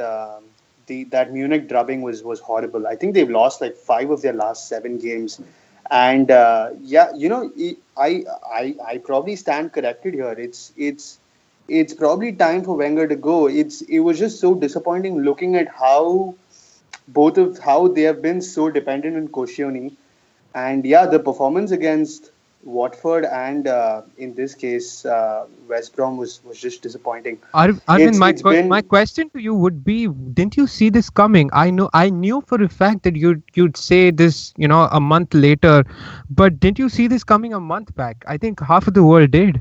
The that Munich drubbing was horrible. I think they've lost like 5 of their last 7 games, and yeah, I probably stand corrected here. It's probably time for Wenger to go. It was just so disappointing looking at how they have been so dependent on Koscielny, and yeah, the performance against Watford and in this case West Brom was just disappointing. Arvind, It's my been question to you would be: didn't you see this coming? I knew for a fact that you'd say this, a month later, but didn't you see this coming a month back? I think half of the world did.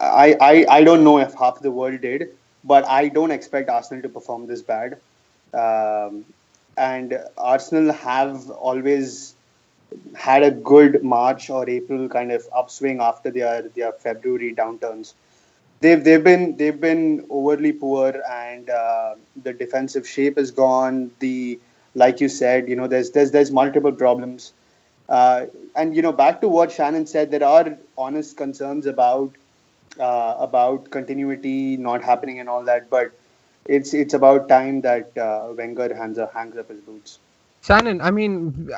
I don't know if half the world did, but I don't expect Arsenal to perform this bad. Um, and Arsenal have always had a good March or April kind of upswing after their February downturns. They've been overly poor, and the defensive shape is gone. Like you said, there's multiple problems. And back to what Shannon said, there are honest concerns about about continuity not happening and all that, but it's about time that Wenger hangs up his boots. Shannon, I mean,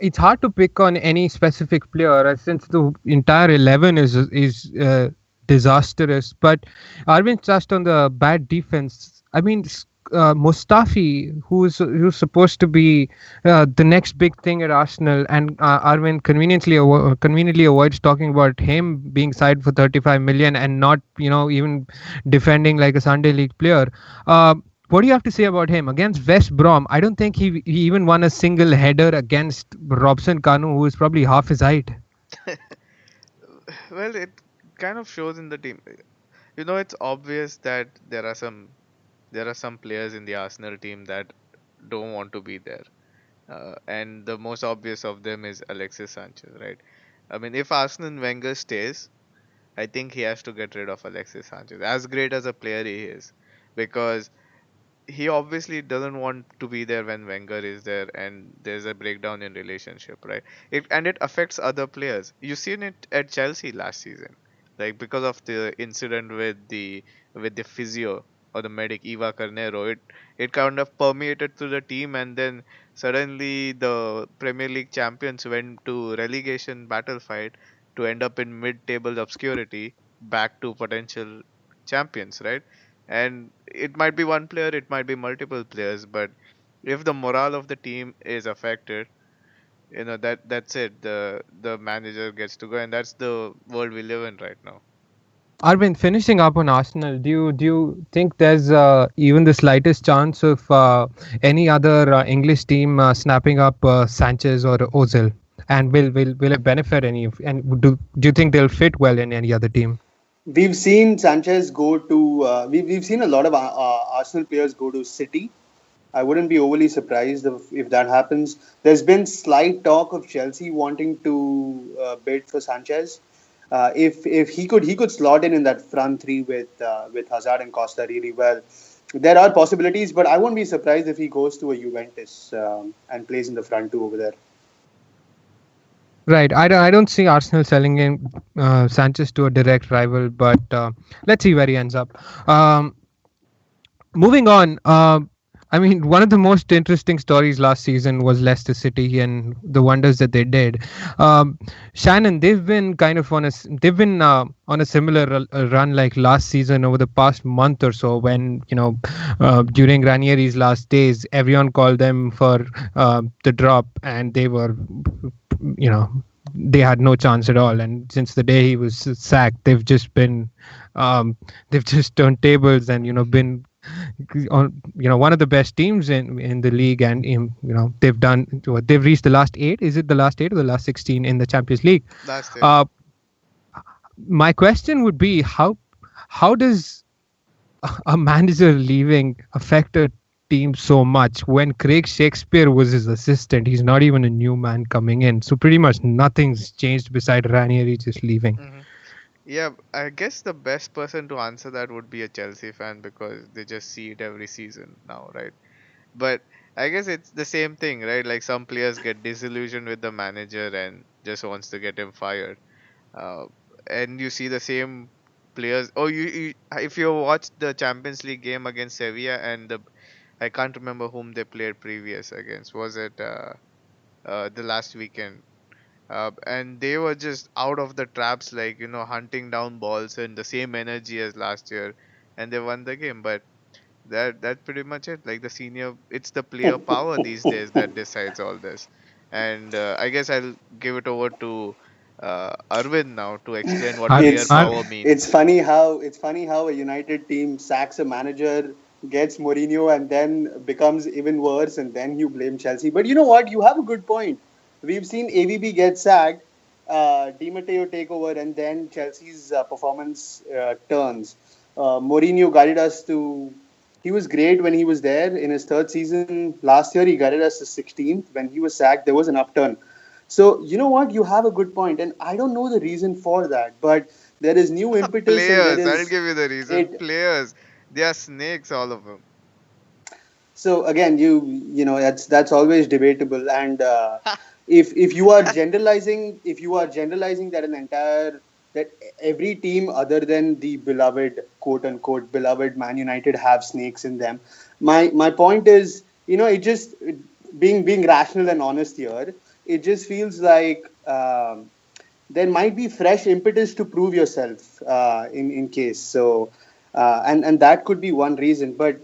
it's hard to pick on any specific player since the entire 11 is disastrous. But Arvind touched on the bad defense. I mean, Mustafi, who's supposed to be the next big thing at Arsenal, and Arvind conveniently avoids talking about him being signed for 35 million and not, even defending like a Sunday League player. What do you have to say about him against West Brom? I don't think he even won a single header against Robson Kanu, who is probably half his height. Well, it kind of shows in the team. It's obvious that there are some players in the Arsenal team that don't want to be there. And the most obvious of them is Alexis Sanchez, right? I mean, if Arsene Wenger stays, I think he has to get rid of Alexis Sanchez, as great as a player he is, because he obviously doesn't want to be there when Wenger is there, and there's a breakdown in relationship, right? And it affects other players. You seen it at Chelsea last season, like because of the incident with the physio or the medic Eva Carnero. It kind of permeated through the team, and then suddenly the Premier League champions went to relegation battle fight to end up in mid-table obscurity, back to potential champions, right? And it might be one player, it might be multiple players, but if the morale of the team is affected, that's it. The manager gets to go, and that's the world we live in right now. Arvind, finishing up on Arsenal, do you think there's even the slightest chance of any other English team snapping up Sanchez or Ozil? And will it benefit any of? And do you think they'll fit well in any other team? We've seen Sanchez go to. We've seen a lot of Arsenal players go to City. I wouldn't be overly surprised if that happens. There's been slight talk of Chelsea wanting to bid for Sanchez. If he could slot in that front three with Hazard and Costa really well. There are possibilities, but I won't be surprised if he goes to a Juventus and plays in the front two over there. Right. I don't see Arsenal selling in Sanchez to a direct rival, but let's see where he ends up. Moving on. I mean, one of the most interesting stories last season was Leicester City and the wonders that they did. Shannon, they've been kind of on a similar run like last season over the past month or so. When during Ranieri's last days, everyone called them for the drop, and they were, they had no chance at all. And since the day he was sacked, they've just turned tables and been on one of the best teams in the league, and they've reached the last 8. Is it the last 8 or the last 16 in the Champions League? That's it. My question would be, how does a manager leaving affect a team so much when Craig Shakespeare was his assistant? He's not even a new man coming in, so pretty much nothing's changed beside Ranieri just leaving. Mhm. Yeah, I guess the best person to answer that would be a Chelsea fan, because they just see it every season now, right? But I guess it's the same thing, right? Like some players get disillusioned with the manager and just wants to get him fired. Uh, and you see the same players. Oh, if you watched the Champions League game against Sevilla, and I can't remember whom they played previous against. Was it the last weekend? And they were just out of the traps, like hunting down balls and the same energy as last year, and they won the game. But that's pretty much it. Like it's the player power these days that decides all this. And I guess I'll give it over to Arvind now to explain what player It's power means. it's funny how a United team sacks a manager, gets Mourinho, and then becomes even worse, and then you blame Chelsea. But you know what? You have a good point. We've seen AVB get sacked, Di Matteo take over, and then Chelsea's performance turns. Mourinho guided us to. He was great when he was there in his third season. Last year, he guided us to 16th. When he was sacked, there was an upturn. So, you know what? You have a good point, and I don't know the reason for that, but there is new impetus, and there Players, I'll is give you the reason. it. Players, they are snakes, all of them. So again, that's always debatable, and if you are generalizing that an entire that every team other than the beloved, quote unquote, beloved Man United have snakes in them. My point is, it just being rational and honest here. It just feels like there might be fresh impetus to prove yourself in case so, and that could be one reason. But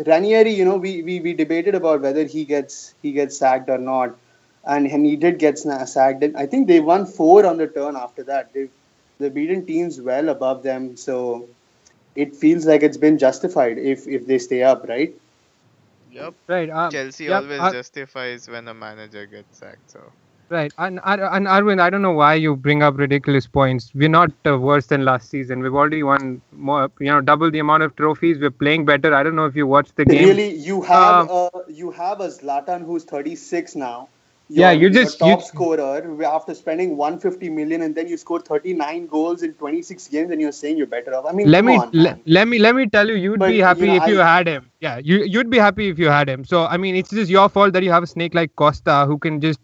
Ranieri, we debated about whether he gets sacked or not, and he did get sacked. And I think they won four on the turn after that. They've beaten teams well above them, so it feels like it's been justified if they stay up, right? Yep. Right. Chelsea Yep. always justifies when a manager gets sacked. So Right. And Arvind, I don't know why you bring up ridiculous points. We're not worse than last season. We've already won more, double the amount of trophies. We're playing better. I don't know if you watched the game. Really, you have a Zlatan who's 36 now. Yeah, Your top scorer after spending 150 million, and then you score 39 goals in 26 games, and you're saying you're better off. I mean, let come me on, man. let me tell you, you'd But be happy if you I had him. Yeah, you'd be happy if you had him. So I mean, it's just your fault that you have a snake like Costa who can just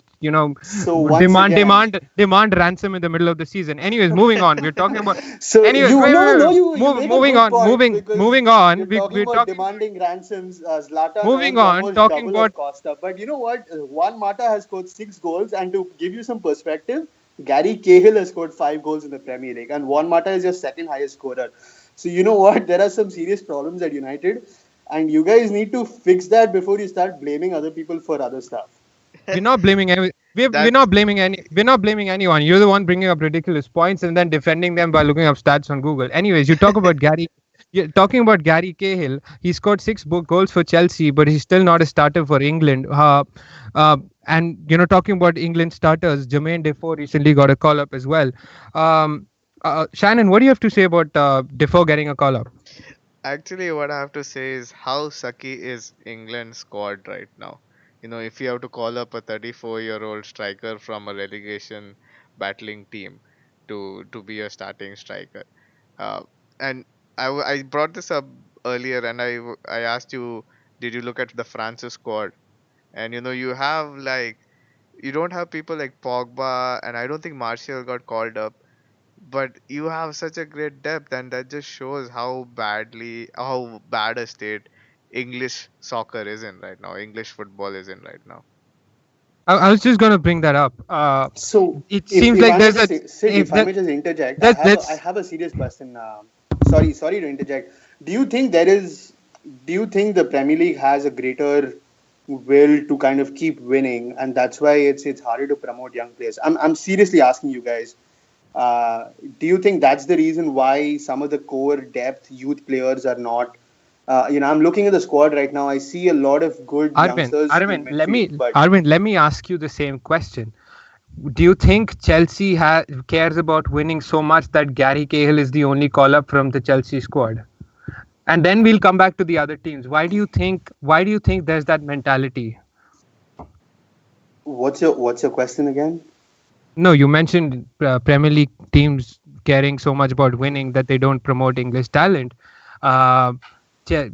so once demand again. demand ransom in the middle of the season. Anyways, moving on. We're talking about. So Anyways, you wait, no wait, no wait. you make a Moving good on, point because moving on. you're talking We're about talking. demanding ransoms. Zlatan Moving earns on, almost talking double about. of Costa, but you know what? Juan Mata has scored 6 goals, and to give you some perspective, Gary Cahill has scored 5 goals in the Premier League, and Juan Mata is your second highest scorer. So you know what? There are some serious problems at United, and you guys need to fix that before you start blaming other people for other stuff. We're not blaming any. We're that not blaming any. We're not blaming anyone. You're the one bringing up ridiculous points and then defending them by looking up stats on Google. Anyways, you talk about Gary. You're talking about Gary Cahill. He scored 6 goals for Chelsea, but he's still not a starter for England. And talking about England starters, Jermaine Defoe recently got a call up as well. Shannon, what do you have to say about Defoe getting a call up? Actually, what I have to say is how sucky is England's squad right now. If you have to call up a 34-year-old striker from a relegation battling team to be a starting striker, and I brought this up earlier, and I asked you, did you look at the Francis squad? And you have like you don't have people like Pogba, and I don't think Martial got called up, but you have such a great depth, and that just shows how bad a state English soccer is in right now, English football is in right now. I was just going to bring that up. So, It if, seems if like I may there's a just Sid, if if I that may just interject, I that have a, I that's have a serious question. Sorry to interject. Do you think there is? Do you think the Premier League has a greater will to kind of keep winning, and that's why it's harder to promote young players? I'm seriously asking you guys. Uh, do you think that's the reason why some of the core depth youth players are not? I'm looking at the squad right now. I see a lot of good youngsters in midfield, but Arvind, let me ask you the same question. Do you think Chelsea cares about winning so much that Gary Cahill is the only call up from the Chelsea squad? And then we'll come back to the other teams. Why do you think there's that mentality? what's your question again? No, you mentioned Premier League teams caring so much about winning that they don't promote English talent. Uh,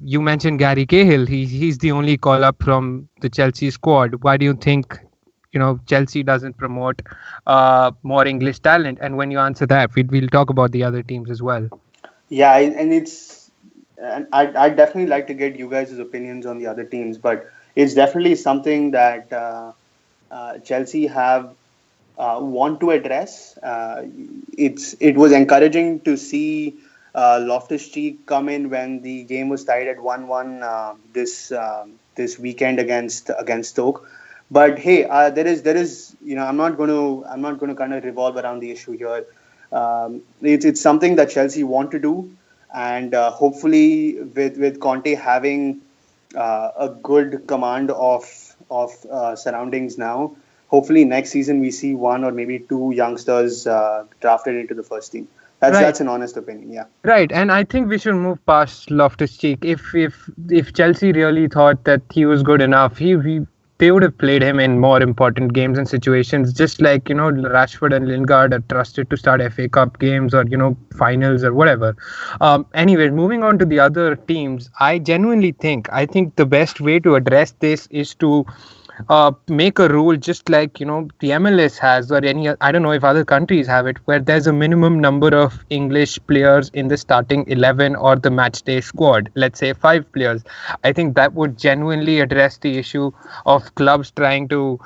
you mentioned Gary Cahill. He's the only call up from the Chelsea squad. Why do you think Chelsea doesn't promote more English talent? And when you answer that, we'll talk about the other teams as well. Yeah, and I'd definitely like to get you guys' opinions on the other teams, but it's definitely something that Chelsea have want to address. It was encouraging to see Loftus-Cheek come in when the game was tied at 1-1 this weekend against Stoke. But hey, there is I'm not going to kind of revolve around the issue here. It's something that Chelsea want to do, and hopefully with Conte having a good command of surroundings now, hopefully next season we see one or maybe two youngsters drafted into the first team. Right. That's an honest opinion. Yeah. Right, and I think we should move past Loftus-Cheek. If Chelsea really thought that he was good enough, they would have played him in more important games and situations, just like Rashford and Lingard are trusted to start FA Cup games or finals or whatever. Anyway, moving on to the other teams, I think the best way to address this is to make a rule just like the MLS has, or any, I don't know if other countries have it, where there's a minimum number of English players in the starting 11 or the match day squad. Let's say 5 players. I think that would genuinely address the issue of clubs trying to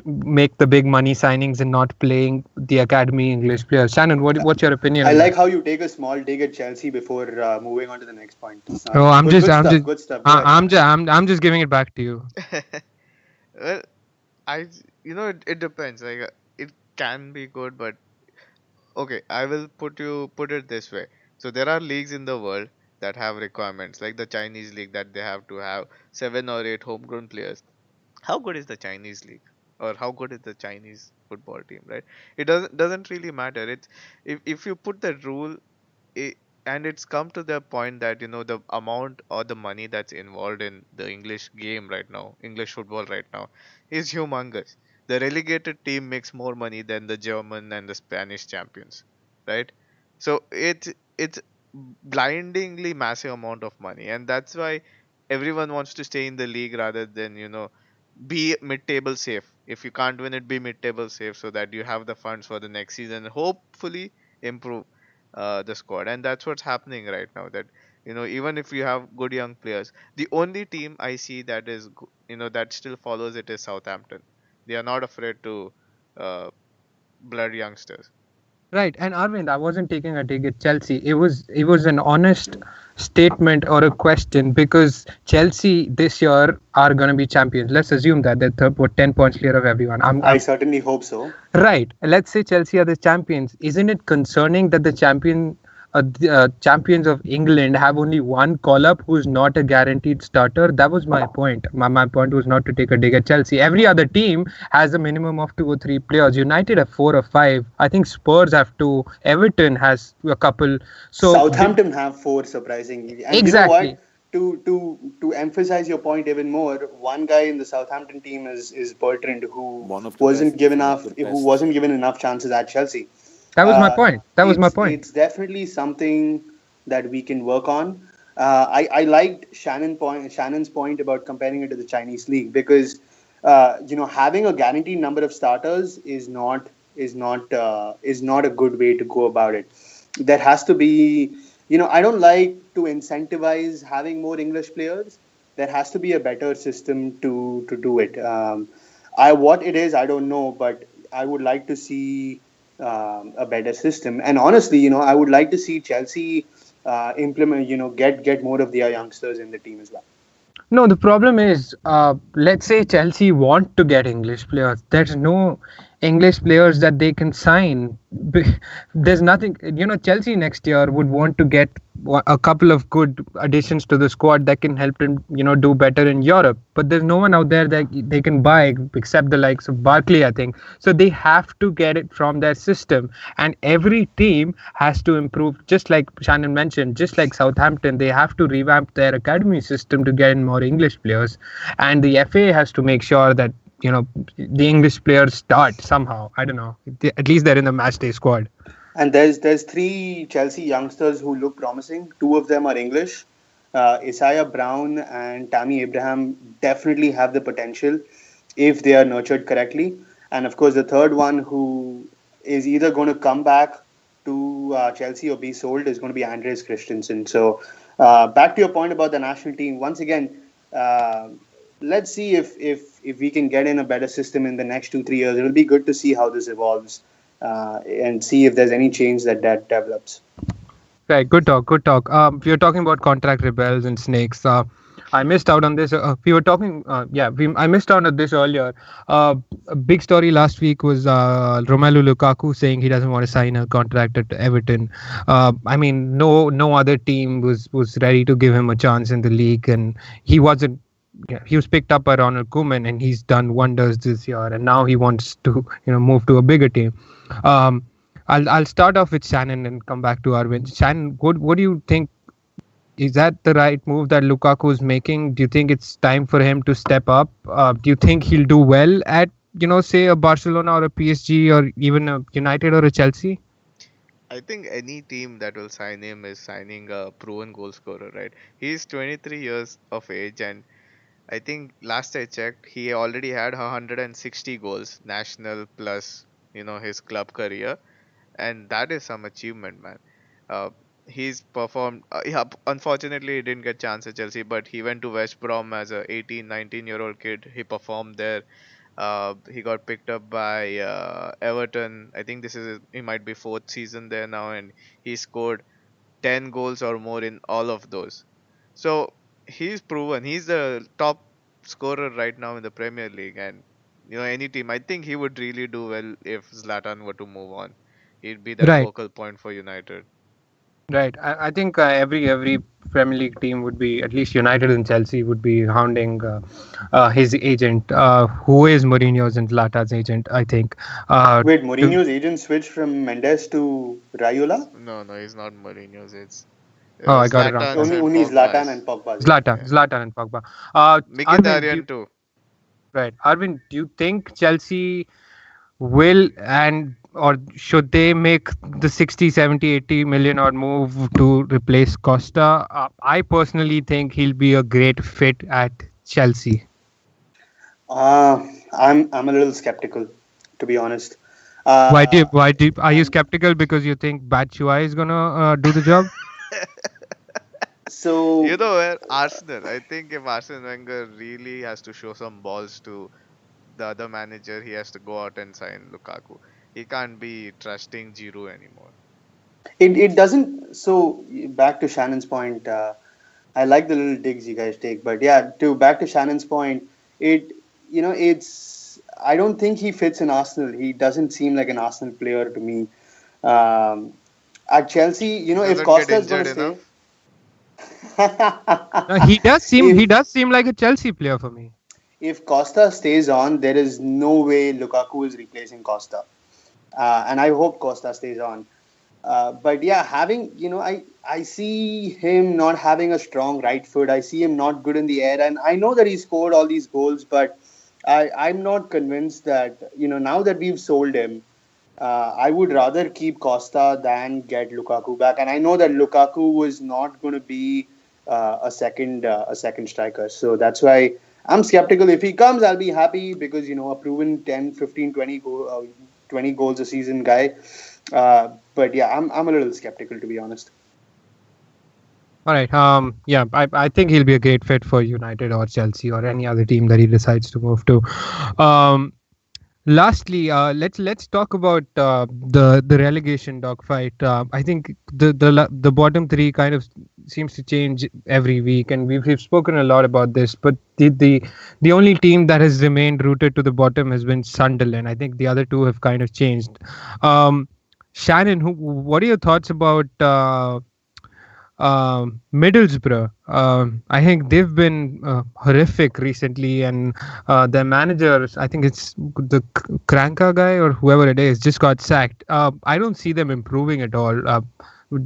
make the big money signings and not playing the academy English players. Shannon, what's your opinion I on like that? how you take a small dig at Chelsea before moving on to the next point. Oh, Good stuff. Go ahead. I'm just giving it back to you. Well, I it depends. Like it can be good, but okay, I will put it this way. So there are leagues in the world that have requirements, like the Chinese league that they have to have 7 or 8 homegrown players. How good is the Chinese league, or how good is the Chinese football team, right? It doesn't really matter. It's if you put that rule, it, and it's come to the point that the amount or the money that's involved in the English game right now, English football right now, is humongous. The relegated team makes more money than the German and the Spanish champions, right? So it's blindingly massive amount of money, and that's why everyone wants to stay in the league rather than be mid-table safe. If you can't win it, be mid-table safe so that you have the funds for the next season. Hopefully improve the squad, and that's what's happening right now. That even if you have good young players, the only team I see that is that still follows it is Southampton. They are not afraid to uh, blood youngsters. Right, and Arvind, I wasn't taking a dig at Chelsea. It was an honest statement or a question, because Chelsea this year are going to be champions. Let's assume that they're 10 points clear of everyone. I certainly hope so. Right. Let's say Chelsea are the champions. Isn't it concerning that the champions of England have only one call-up who's not a guaranteed starter? That was my point. My point was not to take a dig at Chelsea. Every other team has a minimum of 2 or 3 players. United have 4 or 5. I think Spurs have 2. Everton has a couple. So Southampton have 4, surprisingly. And you know exactly. what? To emphasize your point even more, one guy in the Southampton team is Bertrand, who One of the wasn't best, if given not enough the who best. wasn't given enough chances at Chelsea. That was my Uh, point. That was my point. it's definitely something that we can work on. I liked Shannon's point about comparing it to the Chinese league, because having a guaranteed number of starters is not a good way to go about it. There has to be, I don't like to incentivize having more English players. There has to be a better system to do it. I what it is, I don't know, but I would like to see a better system. And honestly, I would like to see Chelsea implement, get more of their youngsters in the team as well. No, the problem is, let's say Chelsea want to get English players. There's no English players that they can sign. There's nothing. Chelsea next year would want to get a couple of good additions to the squad that can help them, do better in Europe. But there's no one out there that they can buy except the likes of Barkley, I think. So they have to get it from their system, and every team has to improve. Just like Shannon mentioned, just like Southampton, they have to revamp their academy system to get in more English players, and the FA has to make sure that the English players start somehow. I don't know. At least they're in the match day squad. And there's 3 Chelsea youngsters who look promising. 2 of them are English. Isaiah Brown and Tammy Abraham definitely have the potential if they are nurtured correctly. And of course, the third one, who is either going to come back to Chelsea or be sold, is going to be Andres Christensen. So back to your point about the national team. Once again, uh, let's see if we can get in a better system in the next 2-3 years. It'll be good to see how this evolves, and see if there's any change that develops. Right, good talk, good talk. We were talking about contract rebels and snakes. I missed out on this. We were talking, I missed out on this earlier. A big story last week was Romelu Lukaku saying he doesn't want to sign a contract at Everton. I mean, no other team was ready to give him a chance in the league, and he wasn't. Yeah, he was picked up by Ronald Koeman, and he's done wonders this year. And now he wants to, move to a bigger team. Um, I'll start off with Shannon and come back to Arvind. Shannon, what do you think? Is that the right move that Lukaku is making? Do you think it's time for him to step up? Do you think he'll do well at, say a Barcelona or a PSG or even a United or a Chelsea? I think any team that will sign him is signing a proven goal scorer, right? He's 23 years of age, and I think last I checked, he already had 160 goals, national plus, his club career, and that is some achievement, man. Uh, he's performed. Yeah, unfortunately, he didn't get chance at Chelsea, but he went to West Brom as a 18, 19-year-old kid. He performed there. He got picked up by Everton. I think he might be fourth season there now, and he scored 10 goals or more in all of those. So he's proven he's the top scorer right now in the Premier League, and any team. I think he would really do well if Zlatan were to move on. He'd be that Right. focal point for United. Right. I think every Premier League team would be, at least United and Chelsea would be hounding his agent, who is Mourinho's and Zlatan's agent, I think. Wait, To, Mourinho's agent switched from Mendes to Raiola? No, he's not Mourinho's. It's oh, I got it wrong. Zlatan's and Only Zlatan Pogba's. and Pogba. Zlatan, Yeah. Zlatan and Pogba. Mkhitaryan too. Right, Arvind, do you think Chelsea will and or should they make the 60, 70, 80 million or move to replace Costa? I personally think he'll be a great fit at Chelsea. I'm a little skeptical, to be honest. Uh, Are you skeptical because you think Batshuayi is gonna do the job? so Where Arsenal, I think if Arsene Wenger really has to show some balls to the other manager, he has to go out and sign Lukaku. He can't be trusting Giroud anymore. it doesn't. So back to Shannon's point. I like the little digs you guys take, but yeah, to back to Shannon's point, it's. I don't think he fits in Arsenal. He doesn't seem like an Arsenal player to me. Um, at Chelsea, if Doesn't Costa get is going to injured stay. He does seem If- he does seem like a Chelsea player for me. If Costa stays on, there is no way Lukaku is replacing Costa. And I hope Costa stays on. But yeah, I see him not having a strong right foot. I see him not good in the air, and I know that he scored all these goals, but I'm not convinced that now that we've sold him, I would rather keep Costa than get Lukaku back. And I know that Lukaku was not going to be a second striker, so that's why I'm skeptical. If he comes, I'll be happy because a proven 10, 15, 20 goals a season guy. But yeah, I'm a little skeptical, to be honest. All right. Yeah, I think he'll be a great fit for United or Chelsea or any other team that he decides to move to. Lastly, let's talk about the relegation dogfight. I think the bottom three kind of seems to change every week, and we've spoken a lot about this. But the only team that has remained rooted to the bottom has been Sunderland. I think the other two have kind of changed. Shannon, what are your thoughts about Middlesbrough? I think they've been horrific recently, and their manager, I think it's the Kranka guy or whoever it is, just got sacked. I don't see them improving at all.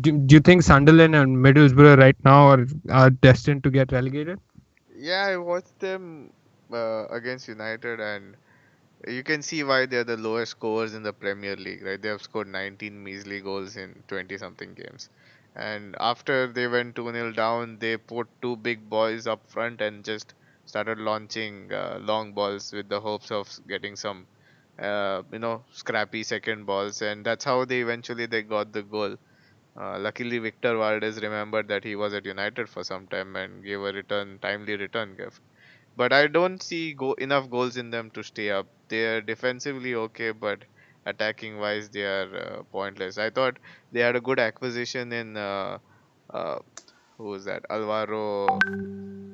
Do you think Sunderland and Middlesbrough right now are destined to get relegated? Yeah, I watched them against United, and you can see why they're the lowest scorers in the Premier League, right? They have scored 19 measly goals in 20 something games. And after they went 2-0 down, they put two big boys up front and just started launching long balls with the hopes of getting some, scrappy second balls. And that's how they got the goal. Luckily, Victor Valdes remembered that he was at United for some time and gave a timely return gift. But I don't see enough goals in them to stay up. They are defensively okay, but attacking wise, they are pointless. I thought they had a good acquisition in uh, who was that? Alvaro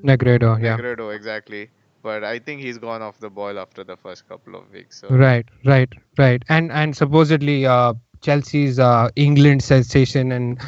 Negredo, yeah. Negredo, exactly. But I think he's gone off the boil after the first couple of weeks. So Right. And supposedly Chelsea's England sensation and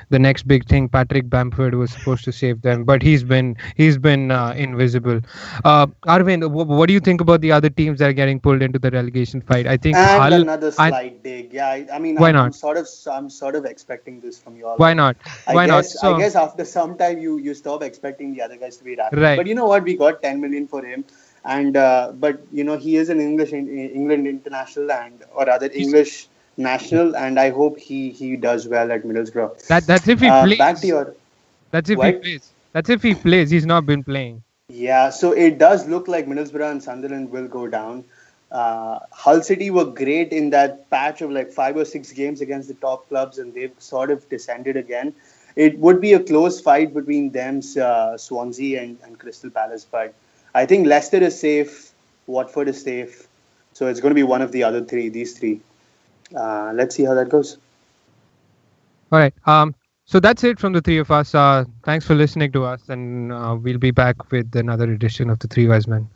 the next big thing, Patrick Bamford was supposed to save them, but he's been invisible. Arvind, what do you think about the other teams that are getting pulled into the relegation fight? I think And Hull. another slight dig. Yeah, I mean, Why I'm not? sort of expecting this from you all. Why not? Why not? I guess after some time you stop expecting the other guys to be rapid. Right. But you know what? We got 10 million for him, and but he is an England international or rather English national, and I hope he does well at Middlesbrough. That's if he plays. Back to your That's if what? he plays. That's if he plays. He's not been playing. Yeah, so it does look like Middlesbrough and Sunderland will go down. Hull City were great in that patch of like 5 or 6 games against the top clubs, and they've sort of descended again. It would be a close fight between them, Swansea and Crystal Palace, but I think Leicester is safe, Watford is safe, so it's going to be one of the other three, these three. Let's see how that goes. All right. So that's it from the three of us. Thanks for listening to us, and we'll be back with another edition of the Three Wise Men.